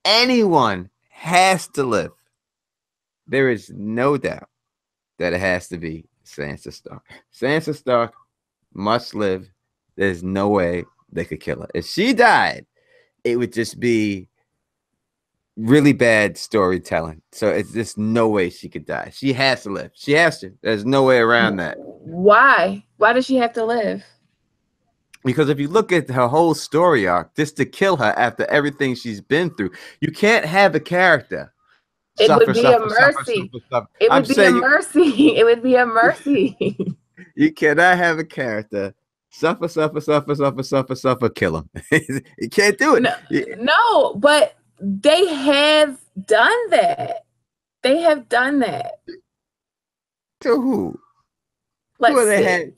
anyone has to live, there is no doubt that it has to be Sansa Stark. Sansa Stark must live. There's no way they could kill her. If she died, it would just be really bad storytelling. So it's just no way she could die. She has to live. She has to. There's no way around that. Why? Why does she have to live? Because if you look at her whole story arc, just to kill her after everything she's been through, you can't have a character It suffer, would be suffer, a suffer, mercy. suffer, suffer. It I'm would be a saying mercy. It would be a mercy. you cannot have a character suffer, suffer, suffer, suffer, suffer, suffer, kill him. You can't do it. No, but they have done that. They have done that. To who? Let's who are they see. had?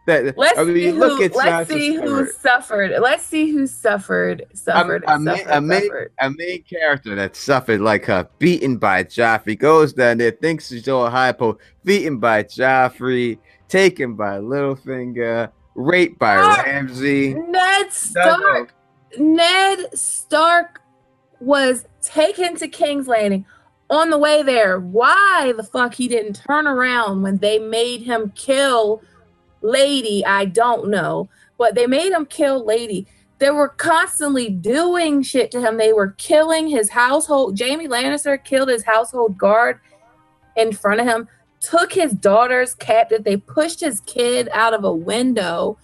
Let's see who suffered. Let's see who suffered. A main character that suffered like her, beaten by Joffrey, goes down there, thinks she's all hypo, beaten by Joffrey, taken by Littlefinger, raped by Ramsay. Ned Stark was taken to King's Landing. On the way there, why the fuck he didn't turn around when they made him kill Lady, I don't know, but they made him kill Lady. They were constantly doing shit to him. They were killing his household. Jaime Lannister killed his household guard in front of him, took his daughter's captive. They pushed his kid out of a window,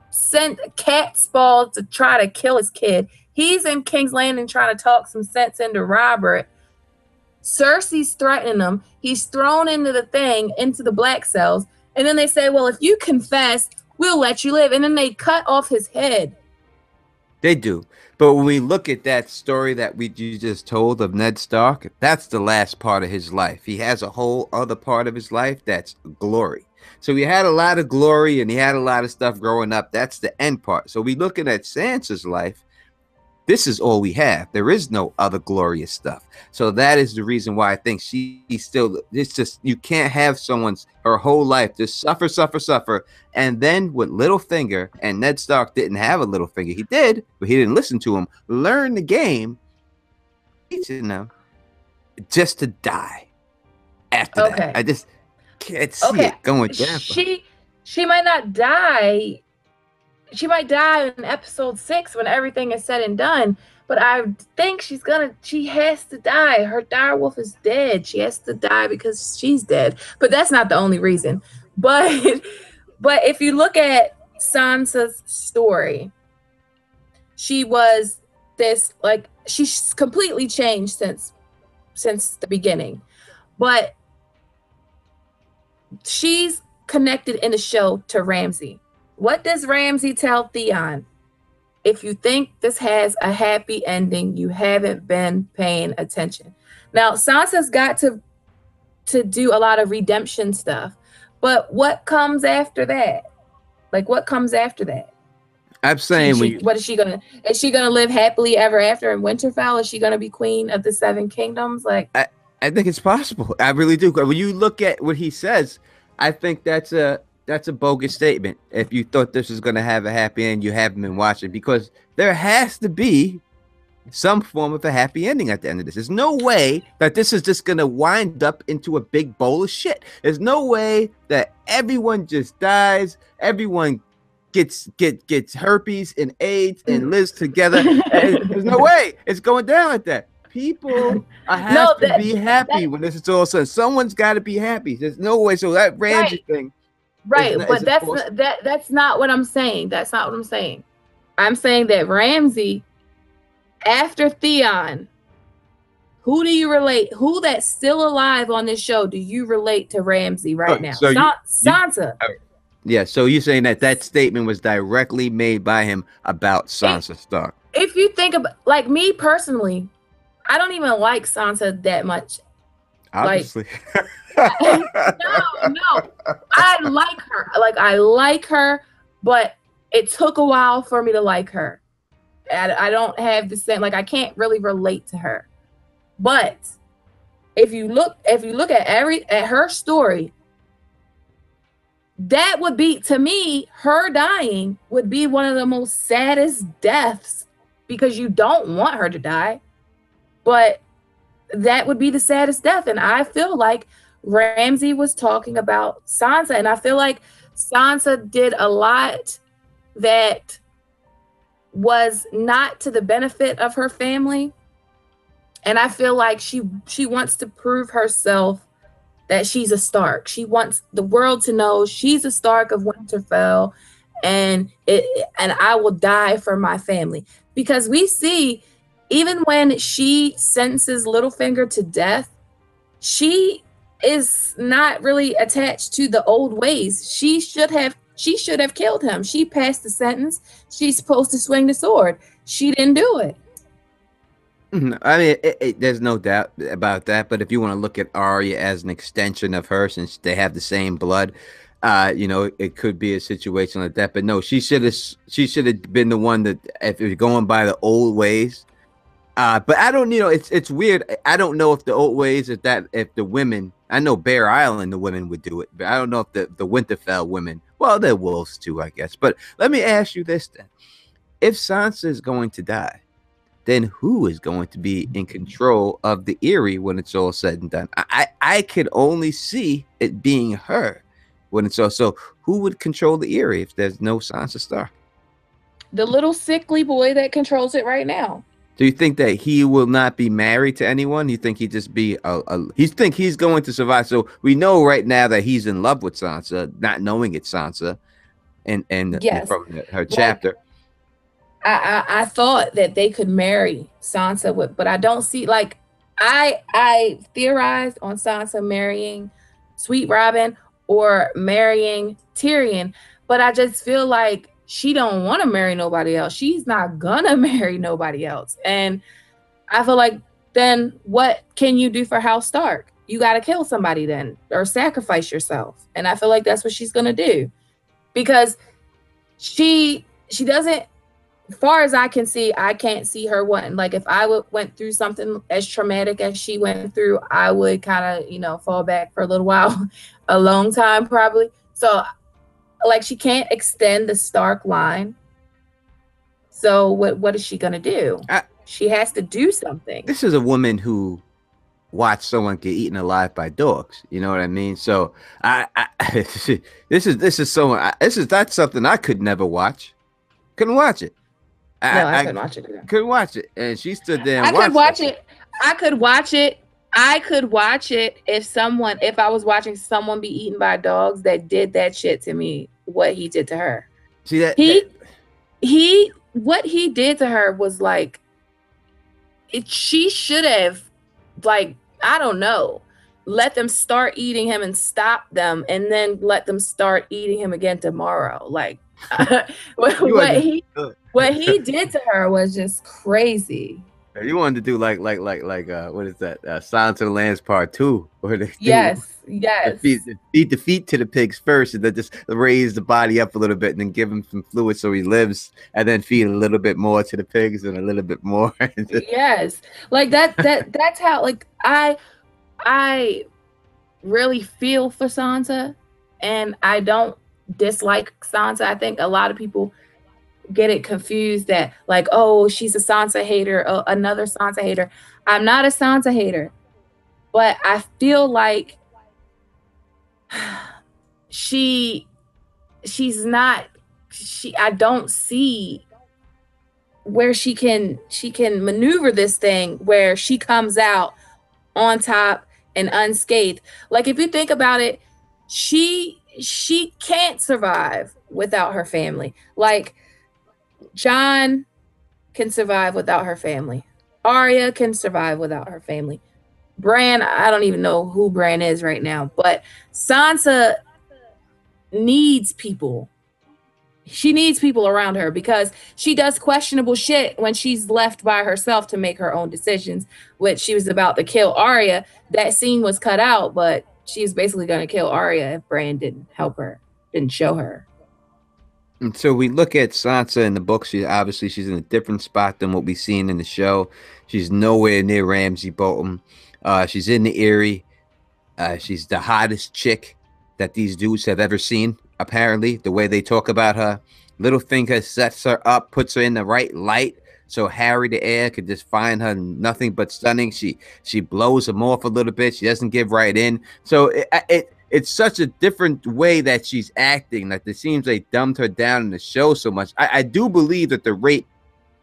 sent cat spawn to try to kill his kid. He's in King's Landing trying to talk some sense into Robert. Cersei's threatening him. He's thrown into the black cells. And then they say, well, if you confess, we'll let you live. And then they cut off his head. They do. But when we look at that story that you just told of Ned Stark, that's the last part of his life. He has a whole other part of his life that's glory. So he had a lot of glory and he had a lot of stuff growing up. That's the end part. So we looking at Sansa's life. This is all we have. There is no other glorious stuff. So that is the reason why I think she's still, it's just, you can't have her whole life just suffer, suffer, suffer. And then with Littlefinger, and Ned Stark didn't have a Littlefinger. He did, but he didn't listen to him. Learn the game, teaching them just to die after that. I just can't see it going down. She might not die. She might die in episode 6 when everything is said and done. But I think she has to die. Her direwolf is dead. She has to die because she's dead. But that's not the only reason. But if you look at Sansa's story, she was this, like, she's completely changed since the beginning. But she's connected in the show to Ramsay. What does Ramsay tell Theon? If you think this has a happy ending, you haven't been paying attention. Now, Sansa's got to do a lot of redemption stuff. But what comes after that? Like, what comes after that? I'm saying, what is she gonna? Is she gonna live happily ever after in Winterfell? Is she gonna be queen of the 7 kingdoms? Like, I think it's possible. I really do. When you look at what he says, I think that's a bogus statement. If you thought this was going to have a happy end, you haven't been watching, because there has to be some form of a happy ending at the end of this. There's no way that this is just going to wind up into a big bowl of shit. There's no way that everyone just dies, everyone gets herpes and AIDS and lives together. There's no way it's going down like that. People have to be happy when this is all said. Someone's got to be happy. There's no way. So that Ramsay thing. Right, but that's not what I'm saying. That's not what I'm saying. I'm saying that Ramsay, after Theon, who do you relate? Who that's still alive on this show do you relate to Ramsay right now? So Sansa. Yeah, so you're saying that statement was directly made by him about Sansa Stark. If you think about, like, me personally, I don't even like Sansa that much. Obviously. No. I like her. Like, I like her, but it took a while for me to like her. I don't have the same, like, I can't really relate to her. But if you look at her story, that would be, to me, her dying would be one of the most saddest deaths, because you don't want her to die, but that would be the saddest death. And I feel like Ramsay was talking about Sansa, and I feel like Sansa did a lot that was not to the benefit of her family. And I feel like she wants to prove herself that she's a Stark. She wants the world to know she's a Stark of Winterfell, and I will die for my family. Because we see, even when she sentences Littlefinger to death, she is not really attached to the old ways. She should have killed him. She passed the sentence. She's supposed to swing the sword. She didn't do it. I mean, there's no doubt about that. But if you want to look at Arya as an extension of her, since they have the same blood, it could be a situation like that. But no, she should have been the one that, if you're going by the old ways. But I don't, it's weird. I don't know if the old ways, if the women, I know Bear Island, the women would do it, but I don't know if the Winterfell women, well, they're wolves too, I guess. But let me ask you this then: if Sansa is going to die, then who is going to be in control of the Eyrie when it's all said and done? I could only see it being her when it's all. So who would control the Eyrie if there's no Sansa Stark? The little sickly boy that controls it right now. Do you think that he will not be married to anyone? You think he'd just be you think he's going to survive? So we know right now that he's in love with Sansa, not knowing it's Sansa, and yes, from her chapter. I thought that they could marry Sansa with, but I don't see, like, I theorized on Sansa marrying Sweet Robin or marrying Tyrion, but I just feel like she don't want to marry nobody else. She's not gonna marry nobody else. And I feel like, then what can you do for House Stark? You got to kill somebody then, or sacrifice yourself. And I feel like that's what she's gonna do, because she doesn't, as far as I can see, I can't see her wanting, like, if I went through something as traumatic as she went through, I would kind of, fall back for a little while, a long time probably. So, like, she can't extend the Stark line. So what is she gonna do? She has to do something. This is a woman who watched someone get eaten alive by dogs. You know what I mean? So this is someone. That's something I could never watch. Couldn't watch it. I couldn't watch it either. Couldn't watch it, and she stood there. And I could watch it. I could watch it. I could watch it if I was watching someone be eaten by dogs that did that shit to me, what he did to her. See that what he did to her was like, she should have, like, I don't know, let them start eating him and stop them, and then let them start eating him again tomorrow. Like, what he did to her was just crazy. You wanted to do like what is that? Silence of the Lambs Part 2, where they feed the feet to the pigs first, and then just raise the body up a little bit, and then give him some fluid so he lives, and then feed a little bit more to the pigs and a little bit more. Yes, like that's how, like, I really feel for Sansa, and I don't dislike Sansa. I think a lot of people get it confused that, like, oh, she's a Sansa hater, another Sansa hater. I'm not a Sansa hater, but I feel like I don't see where she can maneuver this thing where she comes out on top and unscathed. Like, if you think about it, she can't survive without her family. Like, Jon can survive without her family. Arya can survive without her family. Bran, I don't even know who Bran is right now, but Sansa needs people. She needs people around her, because she does questionable shit when she's left by herself to make her own decisions, which she was about to kill Arya. That scene was cut out, but she was basically going to kill Arya if Bran didn't help her, didn't show her. And so we look at Sansa in the book. She's in a different spot than what we've seen in the show. She's nowhere near Ramsay Bolton. She's in the Eyrie. She's the hottest chick that these dudes have ever seen. apparently, the way they talk about her. Littlefinger sets her up, puts her in the right light, so Harry the heir could just find her nothing but stunning. She blows him off a little bit. She doesn't give right in. So it's such a different way that she's acting. Like it seems they dumbed her down in the show so much. I do believe that the rape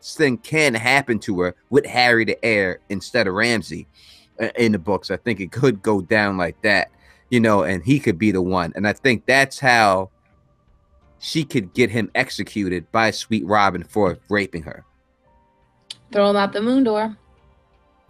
thing can happen to her with Harry the heir instead of Ramsay in the books. I think it could go down like that, you know, and he could be the one. And I think that's how she could get him executed by Sweet Robin for raping her. Throw him out the moon door.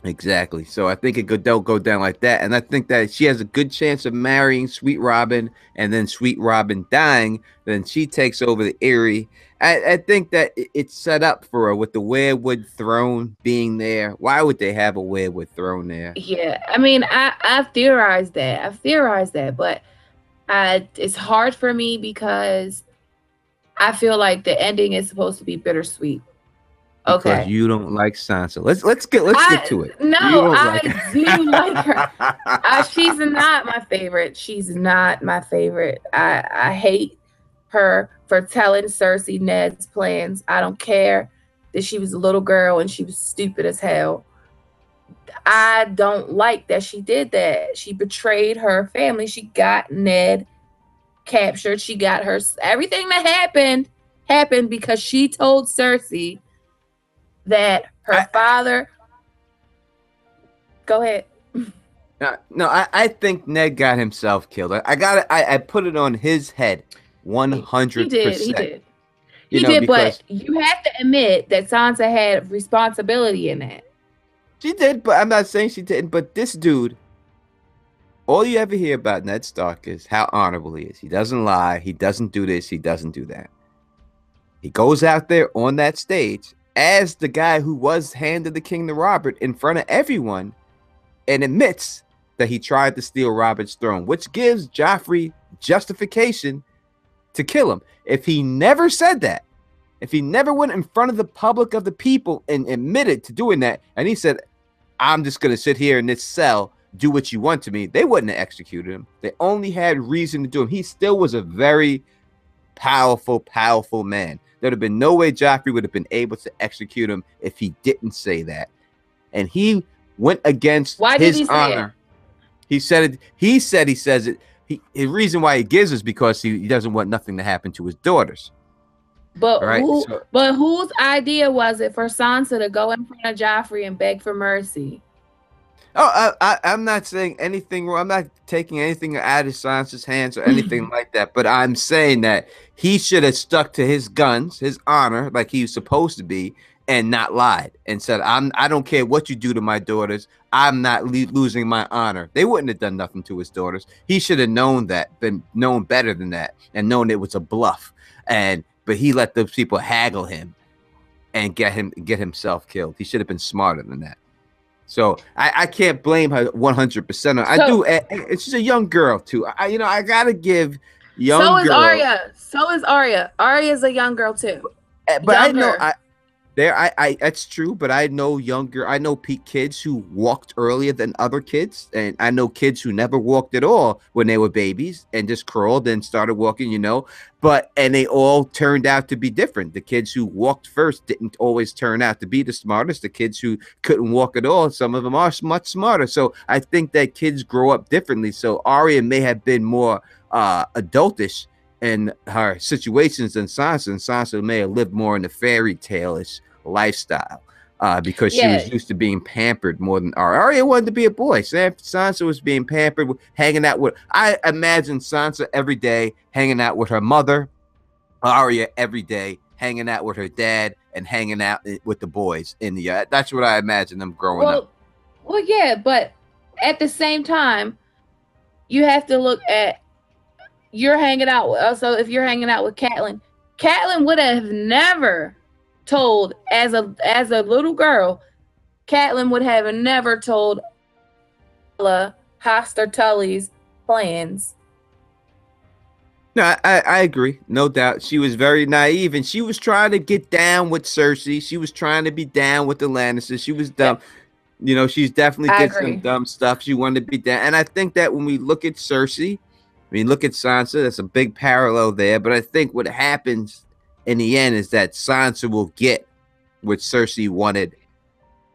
Exactly. So I think it could go down like that. And I think that she has a good chance of marrying Sweet Robin, and then Sweet Robin dying. Then she takes over the Eyrie. I think that it's set up for her with the Weirwood throne being there. Why would they have a Weirwood throne there? Yeah, I mean, I theorized that, but it's hard for me because I feel like the ending is supposed to be bittersweet. Okay. Because you don't like Sansa. Let's get to it. No, I do like her. She's not my favorite. She's not my favorite. I hate her for telling Cersei Ned's plans. I don't care that she was a little girl and she was stupid as hell. I don't like that she did that. She betrayed her family. She got Ned captured. She got her everything that happened because she told Cersei that her father. Go ahead. No, I think Ned got himself killed. I put it on his head, 100%. He did. He did, but you have to admit that Sansa had responsibility in that. She did, but I'm not saying she didn't. But this dude, all you ever hear about Ned Stark is how honorable he is. He doesn't lie. He doesn't do this. He doesn't do that. He goes out there on that stage as the guy who was handed the king to Robert in front of everyone and admits that he tried to steal Robert's throne, which gives Joffrey justification to kill him. If he never said that, if he never went in front of the public of the people and admitted to doing that, and he said, I'm just going to sit here in this cell, do what you want to me, they wouldn't have executed him. They only had reason to do him. He still was a very powerful man. There'd have been no way Joffrey would have been able to execute him if he didn't say that. And he went against his honor. He said it. He says it. The reason why he gives is because he doesn't want nothing to happen to his daughters. But whose idea was it for Sansa to go in front of Joffrey and beg for mercy? Oh, I'm not saying anything wrong. I'm not taking anything out of Sansa's hands or anything like that. But I'm saying that he should have stuck to his guns, his honor, like he was supposed to be, and not lied and said, I don't care what you do to my daughters. I'm not losing my honor. They wouldn't have done nothing to his daughters. He should have known that, been known better than that, and known it was a bluff. But he let those people haggle him and get himself killed. He should have been smarter than that. So I can't blame her 100%. I do. It's just a young girl too. I gotta give young. So is Arya. So is Arya. Arya's a young girl too. But younger. That's true. But I know kids who walked earlier than other kids, and I know kids who never walked at all when they were babies and just crawled and started walking. And they all turned out to be different. The kids who walked first didn't always turn out to be the smartest. The kids who couldn't walk at all, some of them are much smarter. So I think that kids grow up differently. So Arya may have been more adultish in her situations than Sansa, and Sansa may have lived more in the fairy tale-ish lifestyle because she was used to being pampered more than Arya wanted to be a boy. Sansa was being pampered, hanging out with. I imagine Sansa every day hanging out with her mother, Arya every day hanging out with her dad and hanging out with the boys in the yard. That's what I imagine them growing up. Well, yeah, but at the same time, you have to look at you're hanging out with. Also, if you're hanging out with Catelyn would have never told as a little girl. Catelyn would have never told Hoster Tully's plans. No, I agree. No doubt. She was very naive, and she was trying to get down with Cersei. She was trying to be down with the Lannisters. She was dumb. She's definitely did some dumb stuff. She wanted to be down. And I think that when we look at Cersei, I mean, look at Sansa. That's a big parallel there. But I think what happens in the end is that Sansa will get what Cersei wanted.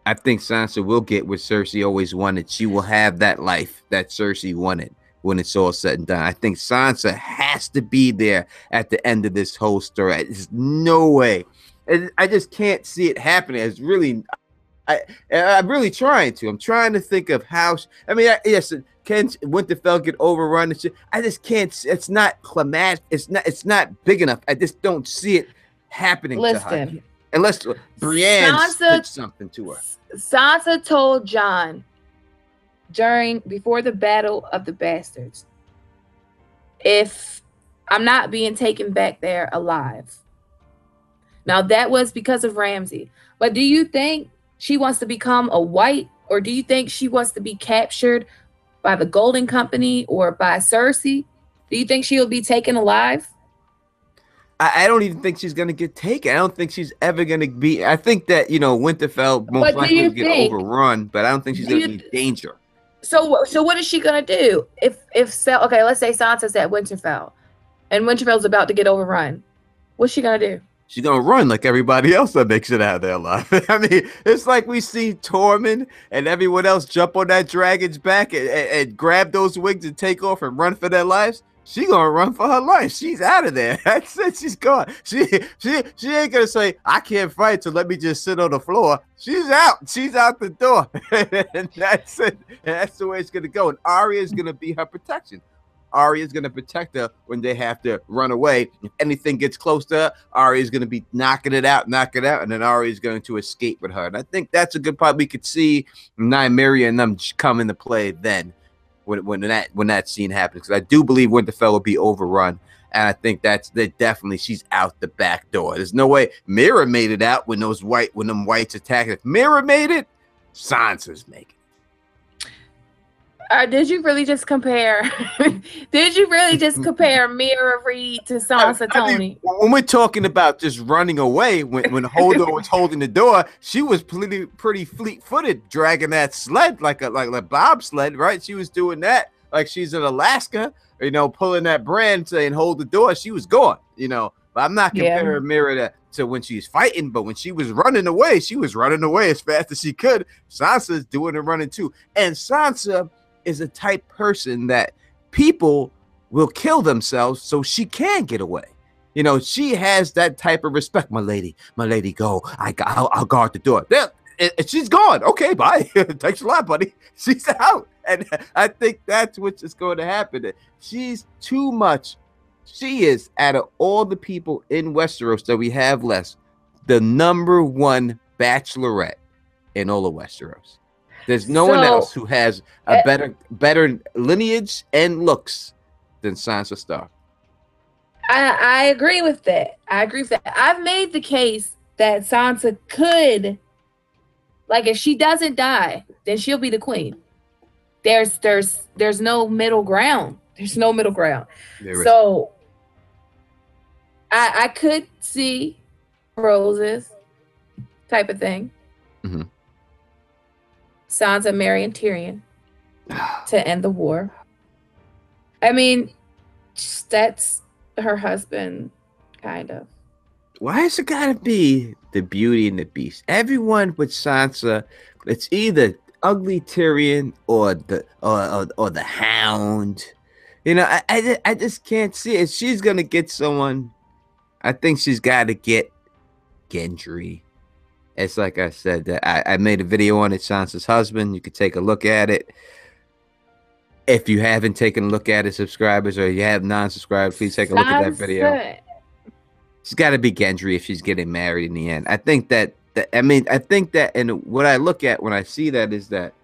I think Sansa will get what Cersei always wanted. She will have that life that Cersei wanted when it's all said and done. I think Sansa has to be there at the end of this whole story. There's no way. And I just can't see it happening. It's really, I'm really trying to. I'm trying to think of how. I mean, yes, can Winterfell get overrun and shit? I just can't. It's not climatic. It's not. It's not big enough. I just don't see it happening to her. Unless Brienne did something to her. Sansa told Jon before the Battle of the Bastards, if I'm not being taken back there alive. Now that was because of Ramsay. But do you think she wants to become a white, or do you think she wants to be captured by the Golden Company or by Cersei? Do you think she'll be taken alive? I don't even think she's going to get taken. I don't think she's ever going to be. I think that, Winterfell most likely will get overrun, but I don't think she's going to be in danger. So what is she going to do? Okay, let's say Sansa's at Winterfell and Winterfell's about to get overrun. What's she going to do? She's going to run like everybody else that makes it out of their life. I mean, it's like we see Tormund and everyone else jump on that dragon's back and grab those wings and take off and run for their lives. She gonna run for her life. She's out of there. That's it. She's gone. She ain't gonna say, I can't fight, so let me just sit on the floor. She's out. She's out the door. And that's it. And that's the way it's gonna go. And Arya is gonna be her protection. Arya is gonna protect her when they have to run away. If anything gets close to her, Arya is gonna be knocking it out, and then Arya is going to escape with her. And I think that's a good part. We could see Nymeria and them come into play then. When that scene happens, because I do believe Winterfell will be overrun, and I think that definitely she's out the back door. There's no way Mira made it out when them whites attacked. If Mira made it, Sansa's making it. Did you really just compare? Did you really just compare Mira Reed to Sansa Tony? Mean, when we're talking about just running away, when Hodor was holding the door, she was pretty fleet-footed, dragging that sled like a bobsled, right? She was doing that like she's in Alaska, pulling that brand saying hold the door. She was gone, But I'm not comparing Mira to when she's fighting, but when she was running away as fast as she could. Sansa's doing the running too, and Sansa is a type person that people will kill themselves so she can get away. She has that type of respect. My lady, go. I'll guard the door. There, and she's gone. Okay, bye. Thanks a lot, buddy. She's out. And I think that's what's going to happen. She's too much. She is, out of all the people in Westeros that we have left, the #1 bachelorette in all of Westeros. There's no one else who has a better lineage and looks than Sansa Stark. I agree with that. I've made the case that Sansa could, like, if she doesn't die, then she'll be the queen. There's no middle ground. So I could see roses type of thing. Mm-hmm. Sansa marrying Tyrion to end the war. I mean, that's her husband, kind of. Why has it got to be the Beauty and the Beast? Everyone with Sansa, it's either ugly Tyrion or the Hound. I just can't see it. She's gonna get someone. I think she's got to get Gendry. It's like I said, that I made a video on it, Sansa's husband. You could take a look at it. If you haven't taken a look at it, subscribers, or you have non-subscribed, please take a look at that video. She's got to be Gendry if she's getting married in the end. I think that, and what I look at when I see that is that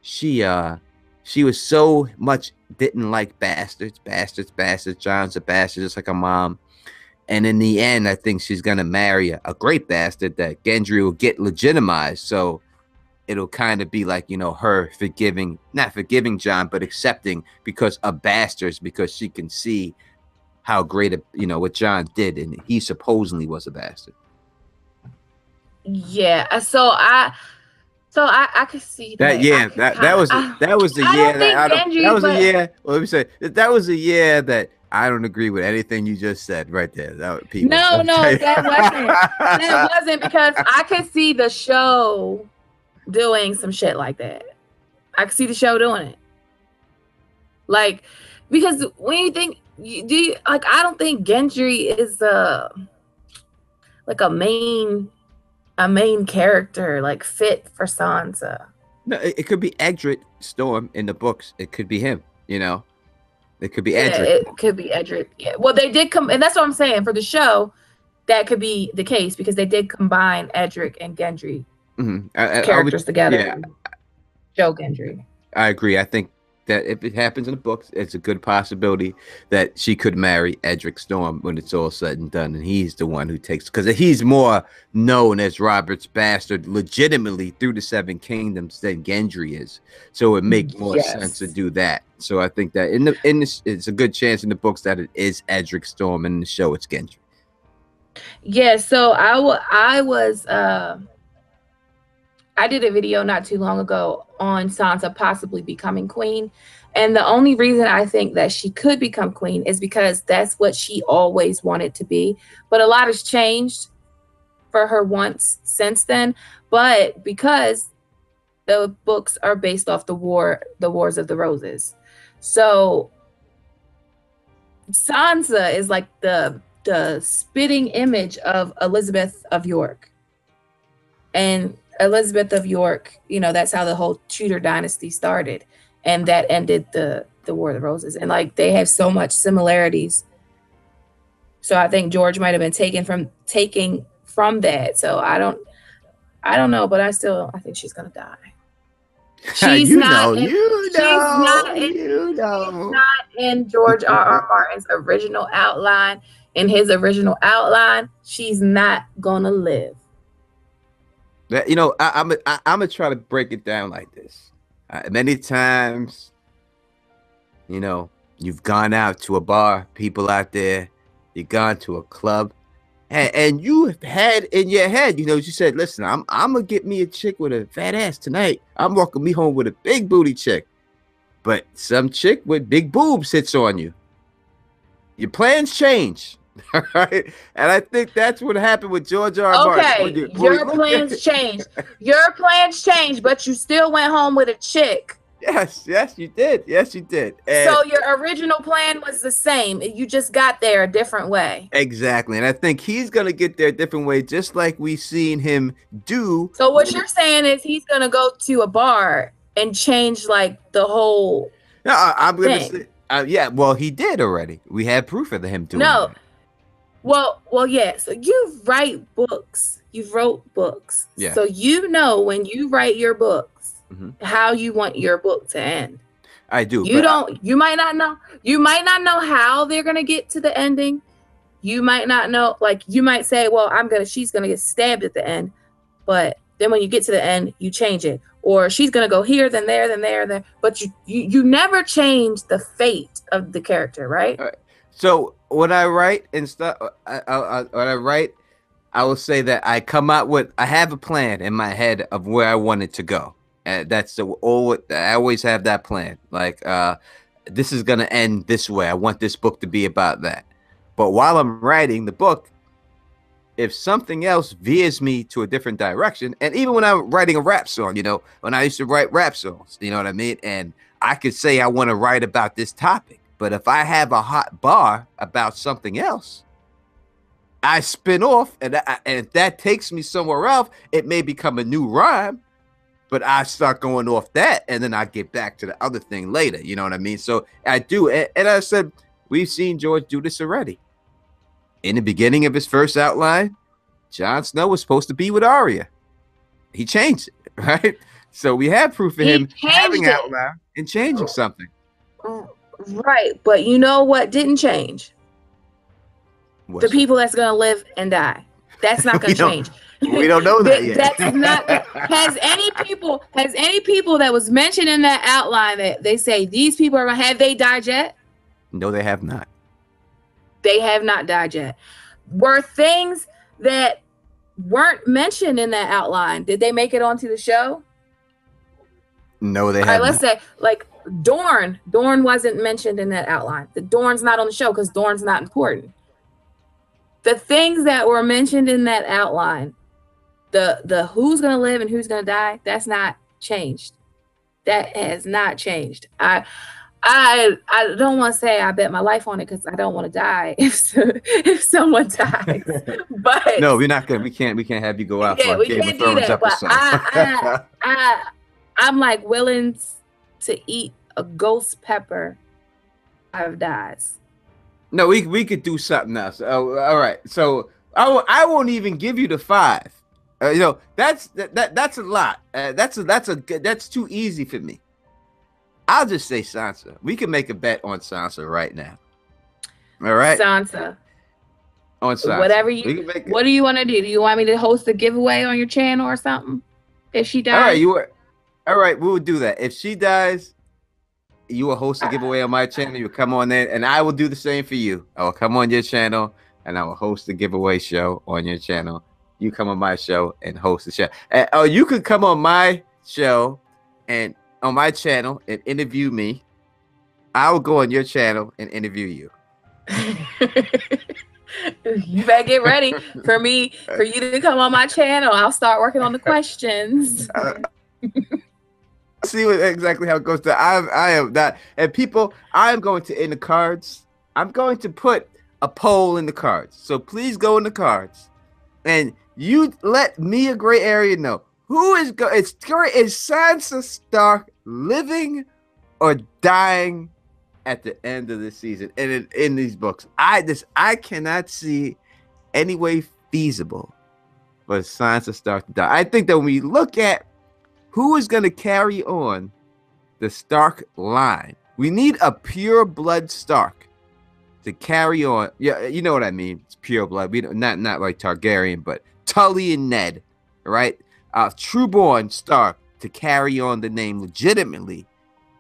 she was so much didn't like bastards. Jon's a bastard, just like her mom. And in the end, I think she's going to marry a great bastard that Gendry will get legitimized. So it'll kind of be like, her not forgiving Jon, but accepting because of bastards, because she can see how great, what Jon did. And he supposedly was a bastard. Yeah. So I could see That that. yeah, that was the I year don't that think I don't. That Gendry, was a but year. Well, let me say that was a year that I don't agree with anything you just said right there. People, let no, me tell no, you. that wasn't. That wasn't because I could see the show doing some shit like that. I could see the show doing it. Like, because when you think, like, I don't think Gendry is like a main character, like fit for Sansa. No, it could be Edric Storm in the books. It could be him. You know, it could be Yeah, Edric. it could be Edric. Yeah. Well, they did come, and that's what I'm saying for the show. That could be the case because they did combine Edric and Gendry I would, characters together. yeah, Show Gendry. I agree. I think that if it happens in the books, it's a good possibility that she could marry Edric Storm when it's all said and done, and he's the one who takes, because he's more known as Robert's bastard legitimately through the Seven Kingdoms than Gendry is. So it makes more sense to do that. So I think that in this, it's a good chance in the books that it is Edric Storm, and in the show it's Gendry. Yeah. So I did a video not too long ago on Sansa possibly becoming queen. And the only reason I think that she could become queen is because that's what she always wanted to be. But a lot has changed for her once since then. But because the books are based off the Wars of the Roses. So Sansa is like the spitting image of Elizabeth of York. And Elizabeth of York, you know, that's how the whole Tudor dynasty started, and that ended the War of the Roses. And like they have so much similarities. So I think George might have been taking from that. So I don't know, but I think she's gonna die. She's not in George R.R. Martin's original outline. In his original outline, she's not gonna live. That, you know, I'm gonna try to break it down like this. Many times, you know, you've gone out to a bar, people out there, you've gone to a club, and you had in your head, you know, you said, listen, I'm gonna get me a chick with a fat ass tonight. I'm walking me home with a big booty chick. But some chick with big boobs hits on you. Your plans change. All right, and I think that's what happened with George R. R. Martin. Okay, your plans changed. Your plans changed, but you still went home with a chick. Yes, you did. Yes, you did. And so your original plan was the same. You just got there a different way. Exactly, and I think he's gonna get there a different way, just like we seen him do. So what you're saying is he's gonna go to a bar and change like the whole. No, I'm gonna say, yeah. Well, he did already. We had proof of him doing. No. That. Well, yeah. So you write books. You wrote books. Yeah. So you know when you write your books, how you want your book to end. I do. You might not know. You might not know how they're gonna get to the ending. You might not know. Like you might say, "Well, she's gonna get stabbed at the end," but then when you get to the end, you change it, or she's gonna go here, then there, then there, then. But you never change the fate of the character, right? All right. So when I write and stuff, I will say that I have a plan in my head of where I want it to go. And I always have that plan. Like, this is going to end this way. I want this book to be about that. But while I'm writing the book, if something else veers me to a different direction, and even when I'm writing a rap song, you know, when I used to write rap songs, you know what I mean? And I could say I want to write about this topic. But if I have a hot bar about something else, I spin off, and if that takes me somewhere else, it may become a new rhyme, but I start going off that, and then I get back to the other thing later. You know what I mean? So I do, and I said, we've seen George do this already. In the beginning of his first outline, Jon Snow was supposed to be with Arya. He changed it, right? So we have proof of him having outline and changing something. Right, but you know what didn't change? The people that's gonna live and die. That's not gonna change. We don't know that yet. That's not. Has any people that was mentioned in that outline that they say these people are gonna have they died yet? No, they have not. They have not died yet. Were things that weren't mentioned in that outline, did they make it onto the show? No, they All right, have let's not. say like Dorne. Dorne wasn't mentioned in that outline. The Dorne's not on the show because Dorne's not important. The things that were mentioned in that outline, the who's gonna live and who's gonna die, that's not changed. That has not changed. I don't want to say I bet my life on it because I don't want to die if someone dies. But No, we're not gonna. We can't have you go out for yeah, a we Game of can't do Thrones that. But episode. I'm like willing to eat a ghost pepper. I've dies. No, we could do something else. Oh, all right. So I won't even give you the 5. That's a lot. That's too easy for me. I'll just say Sansa. We can make a bet on Sansa right now. All right, Sansa. on Sansa. Whatever you. What do you want to do? Do you want me to host a giveaway on your channel or something? If she dies. All right, all right, we will do that. If she dies, you will host a giveaway on my channel. You will come on there, and I will do the same for you. I will come on your channel, and I will host a giveaway show on your channel. You come on my show and host the show. And, you could come on my show and on my channel and interview me. I will go on your channel and interview you. You better get ready for you to come on my channel. I'll start working on the questions. See exactly how it goes. I am not, and people, I am going to in the cards. I'm going to put a poll in the cards. So please go in the cards, and you let me a gray area know who is is Sansa Stark living or dying at the end of the season. And in these books, I cannot see any way feasible for Sansa Stark to die. I think that when we look at who is going to carry on the Stark line, we need a pure blood Stark to carry on. Yeah, you know what I mean. It's pure blood. We don't, not like Targaryen, but Tully and Ned, right? Trueborn Stark to carry on the name legitimately.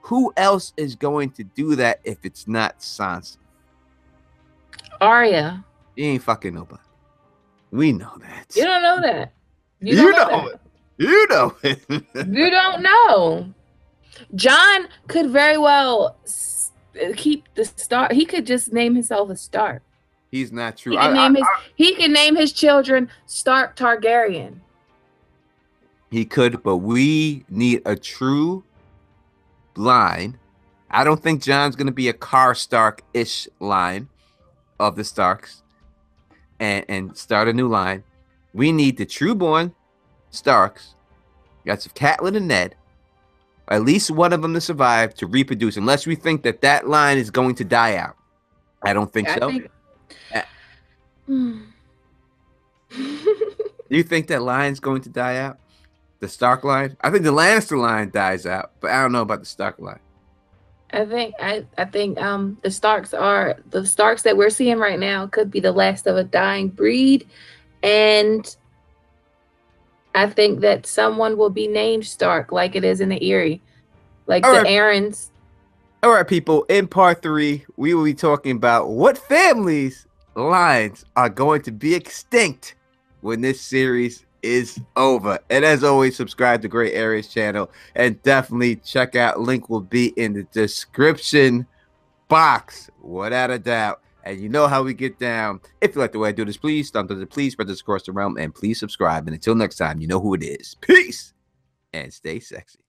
Who else is going to do that if it's not Sansa? Arya. You ain't fucking nobody. We know that. You don't know that. You know it. You know it. You don't know. Jon could very well keep the Stark. He could just name himself a Stark. He's not true. He can name his children Stark Targaryen. He could, but we need a true line. I don't think Jon's going to be a Car Stark-ish line of the Starks and start a new line. We need the trueborn Starks. That's Catelyn and Ned. At least one of them to survive to reproduce, unless we think that line is going to die out. I don't think so. You think that line's going to die out? The Stark line? I think the Lannister line dies out, but I don't know about the Stark line. I think the Starks that we're seeing right now could be the last of a dying breed, and I think that someone will be named Stark, like it is in the Eyrie, like the Aarons. All right, people. In part 3, we will be talking about what families' lines are going to be extinct when this series is over. And as always, subscribe to Gray Areas channel and definitely check out. Link will be in the description box, without a doubt. And you know how we get down. If you like the way I do this, please thumb to the please spread this across the realm and please subscribe. And until next time, you know who it is. Peace and stay sexy.